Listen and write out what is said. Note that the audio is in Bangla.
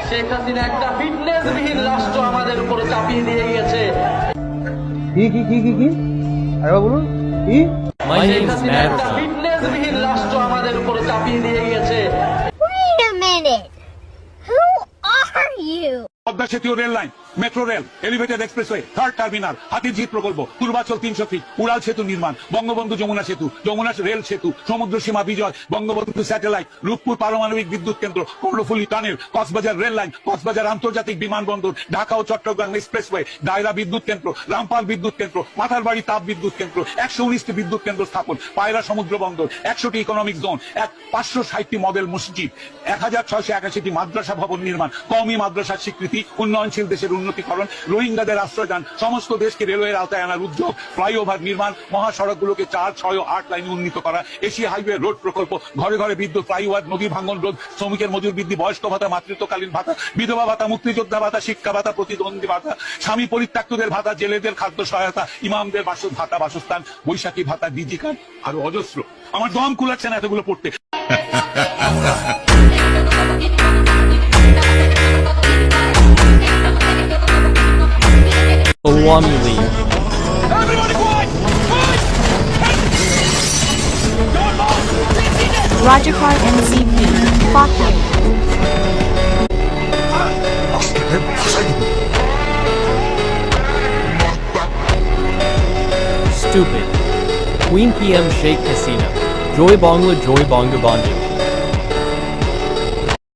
শেখ হাসিনা একটা ফিটনেসবিহীন রাষ্ট্র আমাদের উপরে চাপিয়ে দিয়ে গেছে। কি আরে বলুন কি? শেখ হাসিনা একটা ফিটনেসবিহীন রাষ্ট্র আমাদের উপরে চাপিয়ে দিয়ে গেছে। Wait a minute. Who are you? Padma সেতু rail line, metro rail, elevated expressway, third terminal, Hatirjheel প্রকল্প, পূর্বাচল 300 ফিট, উড়াল সেতু নির্মাণ, বঙ্গবন্ধু যমুনা সেতু, যমুনা রেল সেতু, সমুদ্র সীমা বিজয়, বঙ্গবন্ধু স্যাটেলাইট, রূপপুর পারমাণবিক বিদ্যুৎ কেন্দ্র, Karnaphuli tunnel, Cox's Bazar rail line, Cox's Bazar আন্তর্জাতিক বিমানবন্দর, ঢাকা ও চট্টগ্রাম এক্সপ্রেসওয়ে, দায়রা বিদ্যুৎ কেন্দ্র, রামপাল বিদ্যুৎ কেন্দ্র, মাথারবাড়ি তাপ বিদ্যুৎ কেন্দ্র, 119টি বিদ্যুৎ কেন্দ্র স্থাপন, পায়রা সমুদ্র বন্দর, 100টি ইকোনমিক জোন, 560টি মডেল মসজিদ, 1681টি মাদ্রাসা ভবন নির্মাণ, কওমি মাদ্রাসার স্বীকৃতি, উন্নয়নশীল দেশের উন্নতিকরণ, রোহিঙ্গাদের আশ্রয়দান, সমস্ত দেশকে রেলওয়ের আওতায় আনার উদ্যোগ, ফ্লাইওভার নির্মাণ, মহাসড়কগুলোকে 4, 6 ও 8 লাইনে উন্নীত করা, এশিয়া হাইওয়ে রোড প্রকল্প, ঘরে ঘরে বিদ্যুৎ, ফ্লাইওভার, নদী ভাঙ্গন রোধ, শ্রমিকের মজুর বৃদ্ধি, বয়স্ক ভাতা, মাতৃত্বকালীন ভাতা, বিধবা ভাতা, মুক্তিযোদ্ধা ভাতা, শিক্ষা ভাতা, প্রতিদ্বন্দ্বী ভাতা, স্বামী পরিত্যক্তদের ভাতা, জেলেদের খাদ্য সহায়তা, ইমামদের ভাতা, বাসস্থান, বৈশাখী ভাতা, ডিজি কার্ড, আরো অজস্র। আমার দম কুলাচ্ছে না এতগুলো পড়তে। Awami League. Rajakar MCP, Fakir. Stupid. Queen PM Sheikh Hasina. Joy Bangla Joy Banga Bandu.